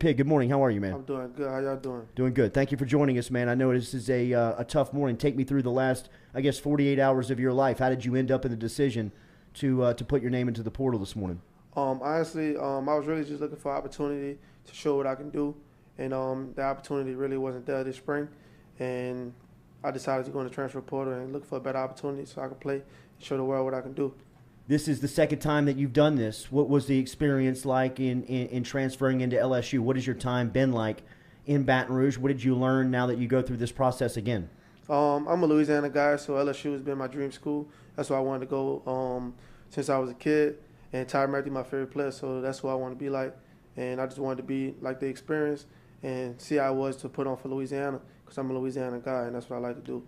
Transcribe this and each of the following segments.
Pig, good morning. How are you, man? I'm doing good. How y'all doing? Doing good. Thank you for joining us, man. I know this is a tough morning. Take me through the last, 48 hours of your life. How did you end up in the decision to put your name into the portal this morning? Honestly, I was really just looking for opportunity to show what I can do, and the opportunity really wasn't there this spring, and I decided to go in the transfer portal and look for a better opportunity so I can play and show the world what I can do. This is the second time that you've done this. What was the experience like in transferring into LSU? What has your time been like in Baton Rouge? What did you learn now that you go through this process again? I'm a Louisiana guy, so LSU has been my dream school. That's why I wanted to go since I was a kid. And Tyrann Mathieu, my favorite player, so that's what I want to be like. And I just wanted to be like the experience and see how it was to put on for Louisiana because I'm a Louisiana guy, and that's what I like to do.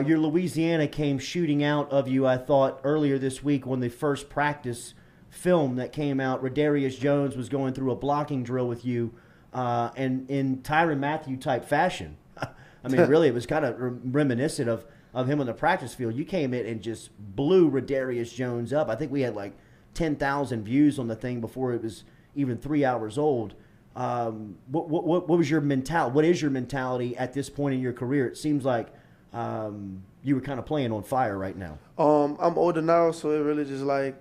Your Louisiana came shooting out of you, I thought, earlier this week when the first practice film that came out, Rodarius Jones was going through a blocking drill with you and in Tyrann Mathieu type fashion. I mean, really, it was kind of reminiscent of him on the practice field. You came in and just blew Rodarius Jones up. I think we had like 10,000 views on the thing before it was even 3 hours old. What was your mentality? What is your mentality at this point in your career? It seems like you were kind of playing on fire right now. I'm older now, so it really just like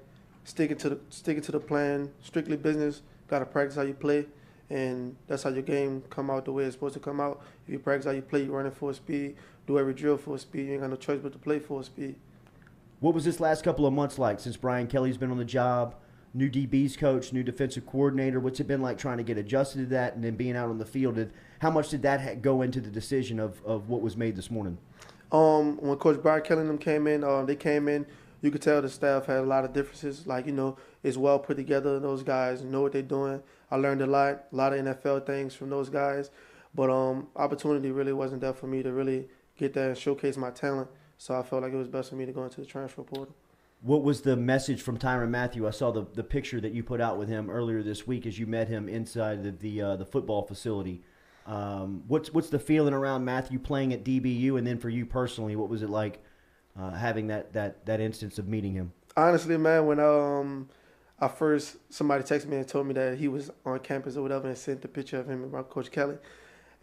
sticking to the plan, strictly business. Got to practice how you play, and that's how your game come out the way it's supposed to come out. If you practice how you play, you run it full speed, do every drill full speed. You ain't got no choice but to play full speed. What was this last couple of months like since Brian Kelly's been on the job? New DB's coach, new defensive coordinator. What's it been like trying to get adjusted to that and then being out on the field? How much did that go into the decision of what was made this morning? When Coach Brian Kelly and them came in, they came in. You could tell the staff had a lot of differences. Like, it's well put together. Those guys know what they're doing. I learned a lot of NFL things from those guys. But opportunity really wasn't there for me to really get there and showcase my talent. So I felt like it was best for me to go into the transfer portal. What was the message from Tyrann Mathieu? I saw the picture that you put out with him earlier this week as you met him inside the football facility. What's the feeling around Mathieu playing at DBU, and then for you personally, what was it like having that instance of meeting him? Honestly, man, when somebody texted me and told me that he was on campus or whatever and sent the picture of him and Coach Kelly,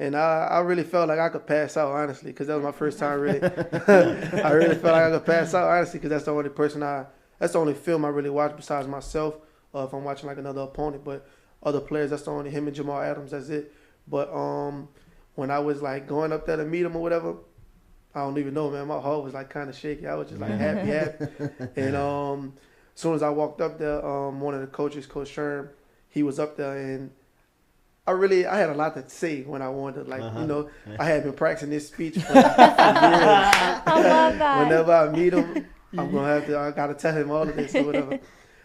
and I really felt like I could pass out, honestly, because that was my first time really. I really felt like I could pass out, honestly, because that's the only film I really watch besides myself, if I'm watching like another opponent. But other players, that's the only him and Jamal Adams, that's it. But when I was like going up there to meet him or whatever, I don't even know, man. My heart was like kind of shaky. I was just like happy. And as soon as I walked up there, one of the coaches, Coach Sherm, he was up there, and I had a lot to say when I wanted to, I had been practicing this speech for years. I love that. Whenever I meet him, I got to tell him all of this or whatever.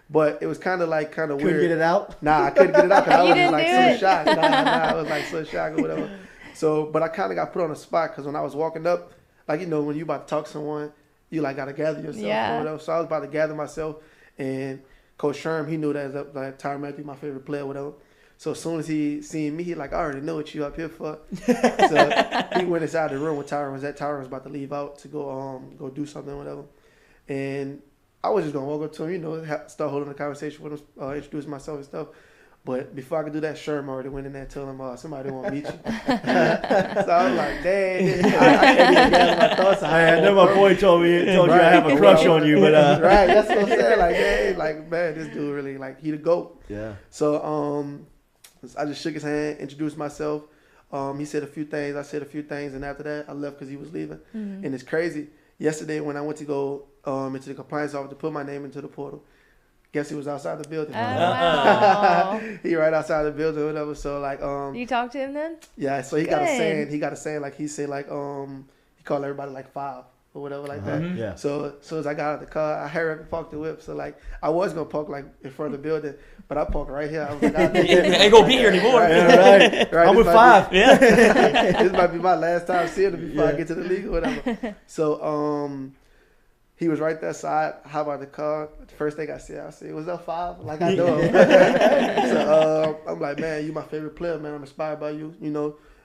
But it was kind of weird. Couldn't get it out? Nah, I couldn't get it out because I was You just like didn't so shocked. I was like so shocked or whatever. So, but I kind of got put on the spot because when I was walking up, when you about to talk to someone, you like got to gather yourself or whatever. So I was about to gather myself, and Coach Sherm, he knew that like Tyrann Mathieu, my favorite player or whatever. So as soon as he seen me, he like, I already know what you up here for. So he went inside the room where Tyrann was at. Tyrann was about to leave out to go do something or whatever. And I was just going to walk up to him, start holding a conversation with him, introduce myself and stuff. But before I could do that, Sherm already went in there and told him, somebody want to meet you. So I was like, dang, I can't even gather my thoughts. I know my boy told you I have a crush on you, but right, that's what I'm saying. Like, hey, like, man, this dude really, like, he the GOAT. Yeah. So I just shook his hand, introduced myself. He said a few things. I said a few things, and after that, I left because he was leaving. Mm-hmm. And it's crazy. Yesterday, when I went to go into the compliance office to put my name into the portal, guess he was outside the building. Oh, wow. He right outside the building or whatever. So like You talked to him then? Yeah, so he got a saying like he said like he called everybody like 5 or whatever like that. Yeah. So as soon as I got out of the car, I hurried up and parked the whip. So like I was gonna park like in front of the building, but I parked right here. I was like, ain't gonna be here anymore. Right. I'm with 5. Yeah. This might be my last time seeing him before I get to the league or whatever. So he was right there, so I hop out the car. The first thing I said, was that 5? Like, I know him. So I'm like, man, you my favorite player, man. I'm inspired by you,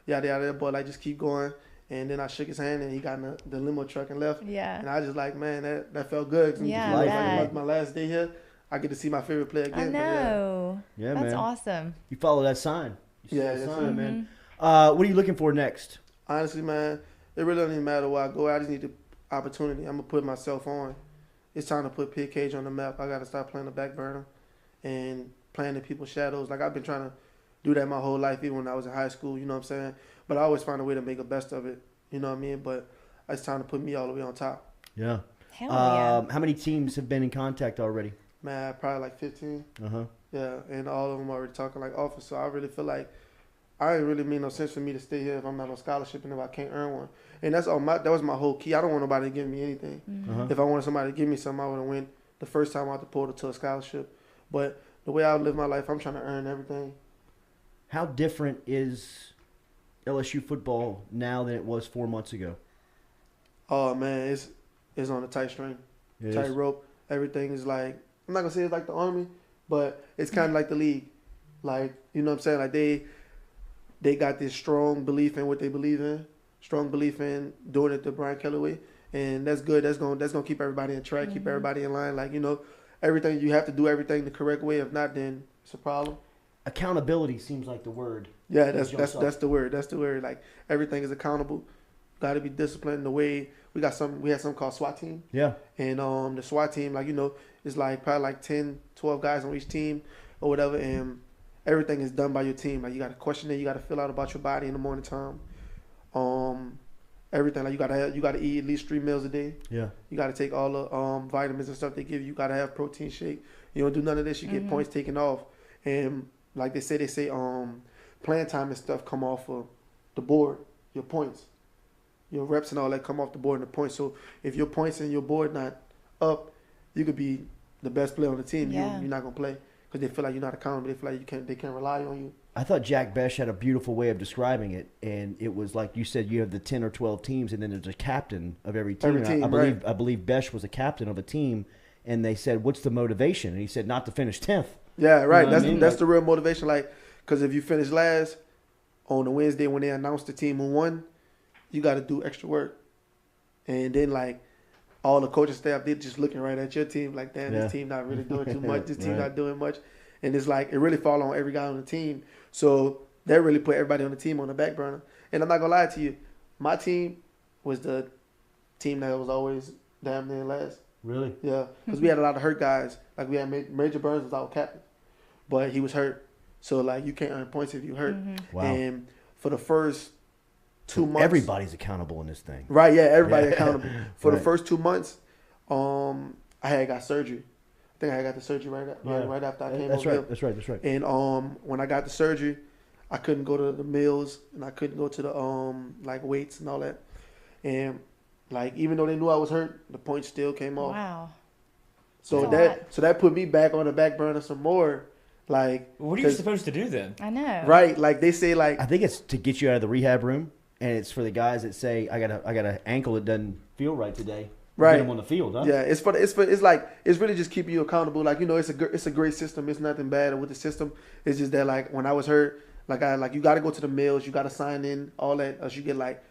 yada, yada, but like, just keep going. And then I shook his hand, and he got in the limo truck and left. Yeah. And I just like, man, that felt good. Yeah, like my last day here, I get to see my favorite player again. I know. Yeah, That's man. awesome. You follow that sign. Yeah, Yes, yes, sir, sir. man. What are you looking for next? Honestly, man, it really doesn't even matter where I go. I just need the opportunity. I'm gonna put myself on. It's time to put Pig Cage on the map. I gotta start playing the back burner and playing in people's shadows. Like I've been trying to do that my whole life, even when I was in high school. You know what I'm saying? But I always find a way to make the best of it. You know what I mean? But it's time to put me all the way on top. Yeah. Hell yeah. How many teams have been in contact already? Man, probably like 15. Uh-huh. Yeah, and all of them already talking like offers. So I really feel like I ain't really mean no sense for me to stay here if I'm not on scholarship and if I can't earn one. And that was my whole key. I don't want nobody to give me anything. Uh-huh. If I wanted somebody to give me something, I would have went the first time out the portal to a scholarship. But the way I live my life, I'm trying to earn everything. How different is LSU football now than it was 4 months ago? Oh man, it's on a tight string, It tight is? rope. Everything is like, I'm not gonna say it's like the army, but it's kind of like the league. Like, you know what I'm saying? Like they got this strong belief in what they believe in, strong belief in doing it the Brian Kelly way, and that's good. That's gonna keep everybody in track, keep everybody in line. Like, you know, everything, you have to do everything the correct way. If not, then it's a problem. Accountability seems like the word. Yeah, Jumps up. that's the word. That's the word. Like everything is accountable. Got to be disciplined. The way we had something called SWAT team, Yeah. and the SWAT team, like, you know, is like probably like 10, 12 guys on each team or whatever, and everything is done by your team. Like you got to question it, you got to fill out about your body in the morning time. Everything, like you gotta eat at least 3 meals a day. Yeah. You got to take all the vitamins and stuff they give you. You got to have protein shake. You don't do none of this, you get points taken off. And like they say playing time and stuff come off of the board, your points. Your reps and all that come off the board and the points. So if your points and your board not up, you could be the best player on the team. Yeah. You're not gonna play because they feel like you're not accountable. They feel like they can't rely on you. I thought Jack Besh had a beautiful way of describing it, and it was like you said, you have the 10 or 12 teams, and then there's a captain of every team. Every team, I believe Besh was a captain of a team, and they said, "What's the motivation?" And he said, "Not to finish 10th." Yeah, right. You know what I mean? That's the real motivation. Like, because if you finish last on the Wednesday when they announce the team who won, you got to do extra work. And then, like, all the coaching staff, they're just looking right at your team like, damn, Yeah. this team not really doing too much. This team Right. not doing much. And it's like, it really fall on every guy on the team. So that really put everybody on the team on the back burner. And I'm not going to lie to you. My team was the team that was always damn near last. Really? Yeah, because we had a lot of hurt guys. Like, we had Major Burns was our captain, but he was hurt. So, like, you can't earn points if you hurt. Wow. And for the first 2 months, Everybody's accountable in this thing. right? Yeah, everybody Yeah. accountable. For the Right. first 2 months, I had got surgery. I think I got the surgery right after I came That's over right. That's right. That's right. here. And when I got the surgery, I couldn't go to the meals and I couldn't go to the like weights and all that. And like, even though they knew I was hurt, the points still came off. Wow. So That's a that put me back on the back burner some more. Like, What are you supposed to do then? I know. right? Like they say, like, I think it's to get you out of the rehab room, and it's for the guys that say, "I got an ankle that doesn't feel right today." Right. Get them on the field, huh? yeah, it's really just keeping you accountable. Like, you know, it's a great system. It's nothing bad with the system. It's just that, like, when I was hurt, you got to go to the meals, you got to sign in, all that, else you get like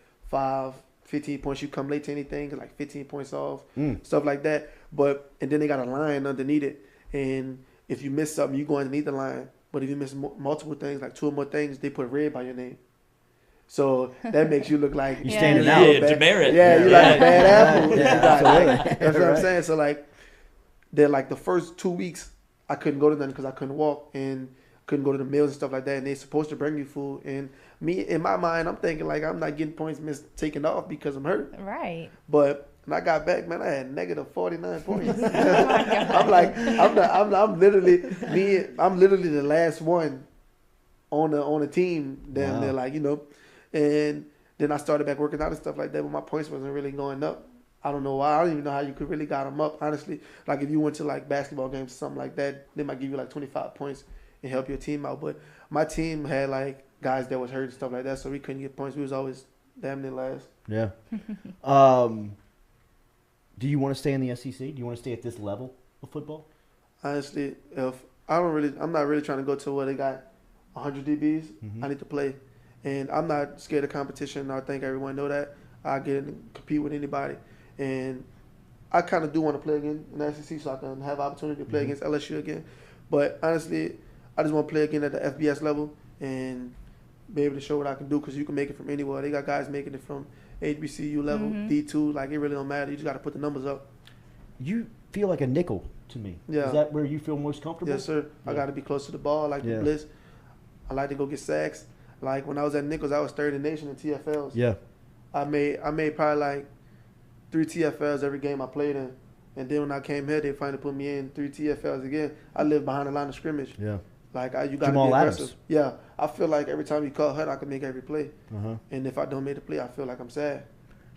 15 points. You come late to anything, like 15 points off, stuff like that. And then they got a line underneath it, and if you miss something, you go underneath the line. But if you miss multiple things, like 2 or more things, they put red by your name. So that makes you look like You Yeah. standing Yeah, out. demerit. Yeah, you like a bad apple. Yeah, You got, like, absolutely. that's what I'm Right. saying. So like, they're like the first 2 weeks, I couldn't go to them because I couldn't walk and couldn't go to the meals and stuff like that. And they're supposed to bring you food. And me, in my mind, I'm thinking like I'm not getting points taken off because I'm hurt. Right. But when I got back, man, I had negative 49 points. Oh my God. I'm like, I'm literally the last one on the team. Then Wow. they're like, you know, and then I started back working out and stuff like that, but my points wasn't really going up. I don't know why. I don't even know how you could really got them up, honestly. Like, if you went to, like, basketball games or something like that, they might give you, like, 25 points and help your team out. But my team had, like, guys that was hurt and stuff like that, so we couldn't get points. We was always damn near last. Yeah. Do you want to stay in the SEC? Do you want to stay at this level of football? Honestly, I'm not really trying to go to where they got 100 DBs. Mhm. I need to play. And I'm not scared of competition. I think everyone know that. I get in and compete with anybody. And I kind of do want to play again in the SEC so I can have opportunity to play against LSU again. But honestly, I just want to play again at the FBS level and be able to show what I can do because you can make it from anywhere. They got guys making it from HBCU level, D2. Like, it really don't matter. You just got to put the numbers up. You feel like a nickel to me. Yeah. Is that where you feel most comfortable? Yes, sir. Yeah. I got to be close to the ball. I like to blitz. I like to go get sacks. Like, when I was at Nichols, I was third in the nation in TFLs. Yeah. I made probably like 3 TFLs every game I played in. And then when I came here, they finally put me in 3 TFLs again. I lived behind the line of scrimmage. Yeah. Like, you got to be Jamal aggressive. Adams. Yeah. I feel like every time you call HUD, I can make every play. Uh-huh. And if I don't make the play, I feel like I'm sad.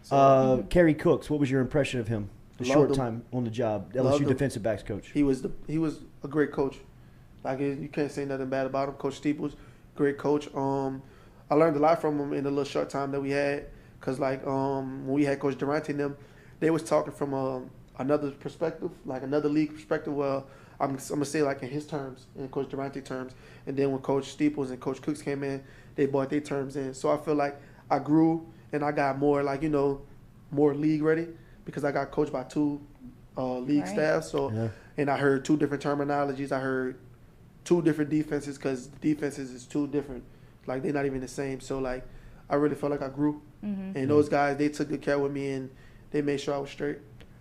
So, Kerry Cooks, what was your impression of him? The Loved short him. time on the job, Loved LSU him. defensive backs coach. he was a great coach. Like, you can't say nothing bad about him. Coach Steeples, great coach. I learned a lot from him in the little short time that we had. Cause like when we had Coach Durante and them, they was talking from another perspective, like another league perspective. Well, I'm gonna say like in his terms, in Coach Durante terms, and then when Coach Steeples and Coach Cooks came in, they brought their terms in. So I feel like I grew and I got more like more league ready because I got coached by 2 league staff. So and I heard 2 different terminologies. I heard 2 different defenses because defenses is 2 different. Like, they're not even the same. So like I really felt like I grew. And those guys, they took good care with me and they made sure I was straight.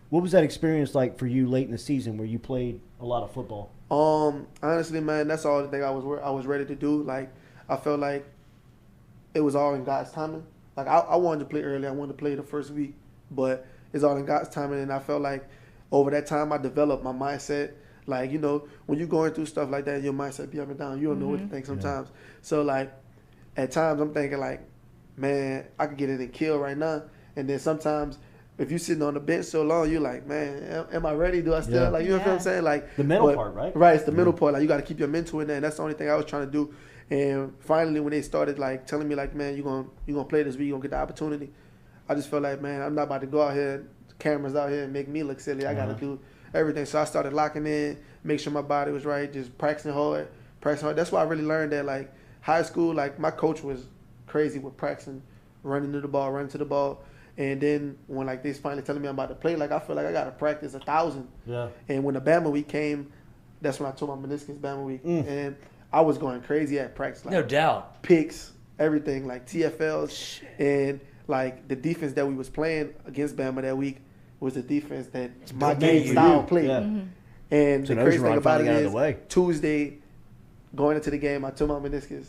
What was that experience like for you late in the season where you played a lot of football? Honestly, man, that's all the thing I was ready to do. Like, I felt like it was all in God's timing. Like, I wanted to play early. I wanted to play the first week, but it's all in God's timing. And I felt like over that time I developed my mindset. Like, when you're going through stuff like that, your mindset be up and down. You don't know what to think sometimes. So, like, at times I'm thinking, like, man, I could get in and kill right now. And then sometimes if you're sitting on the bench so long, you're like, man, am I ready? Do I still, like, you know what I'm saying? Like, the mental part, right? Right, it's the mental part. Like, you got to keep your mental in there. And that's the only thing I was trying to do. And finally, when they started, like, telling me, like, man, you're gonna play this week, you're going to get the opportunity, I just felt like, man, I'm not about to go out here, cameras out here and make me look silly. I got to do everything. So I started locking in, make sure my body was right, just practicing hard. That's why I really learned that, like, high school, like, my coach was crazy with practicing, running to the ball. And then when, like, they finally telling me I'm about to play, like, I feel like I got to practice 1,000. Yeah. And when the Bama week came, that's when I tore my meniscus Bama week. And I was going crazy at practice. Like, no doubt. Picks, everything, like TFLs. And, like, the defense that we was playing against Bama that week was the defense that my game style played. Yeah. And so the crazy thing about it is Tuesday, going into the game, I tore my meniscus.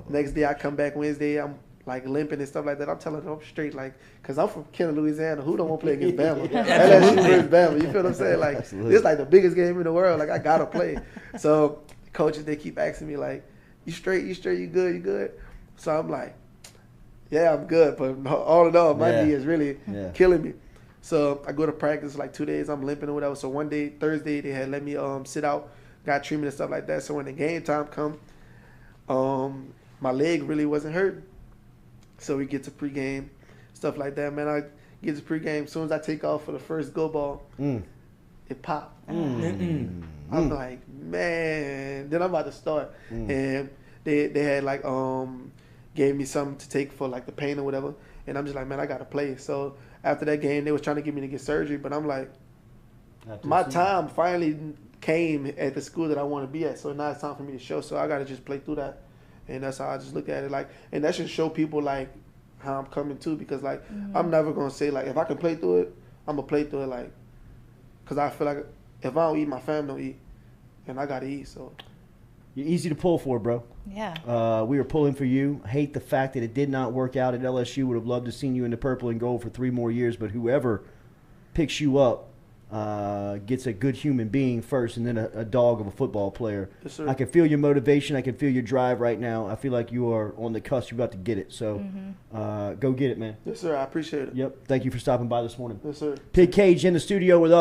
Next day, I come back Wednesday, I'm like limping and stuff like that. I'm telling them I'm straight, like, because I'm from Kenner, Louisiana. Who don't want to play against Bama? LSU versus Bama. You feel what I'm saying? Like, this is like the biggest game in the world. Like, I got to play. So, coaches, they keep asking me, like, you straight, you good? So, I'm like, yeah, I'm good. But all in all, my knee is really killing me. So, I go to practice like 2 days. I'm limping or whatever. So, one day, Thursday, they had let me sit out, got treatment and stuff like that. So, when the game time come, my leg really wasn't hurting. So we get to pregame, stuff like that. Man, I get to pregame. As soon as I take off for the first go ball, it popped. I'm like, man. Then I'm about to start. And they had like gave me something to take for like the pain or whatever. And I'm just like, man, I got to play. So after that game, they was trying to get me to get surgery. But I'm like, my time finally came at the school that I want to be at. So now it's time for me to show. So I got to just play through that. And that's how I just look at it. Like, and that should show people, like, how I'm coming too. Because, like, I'm never going to say, like, if I can play through it, I'm going to play through it, like, because I feel like if I don't eat, my family don't eat. And I got to eat, so. You're easy to pull for, bro. Yeah. We were pulling for you. Hate the fact that it did not work out at LSU. Would have loved to seen you in the purple and gold for 3 more years. But whoever picks you up gets a good human being first and then a dog of a football player. Yes, sir. I can feel your motivation. I can feel your drive right now. I feel like you are on the cusp. You're about to get it. So go get it, man. Yes, sir. I appreciate it. Yep. Thank you for stopping by this morning. Yes, sir. Pig Cage in the studio with us.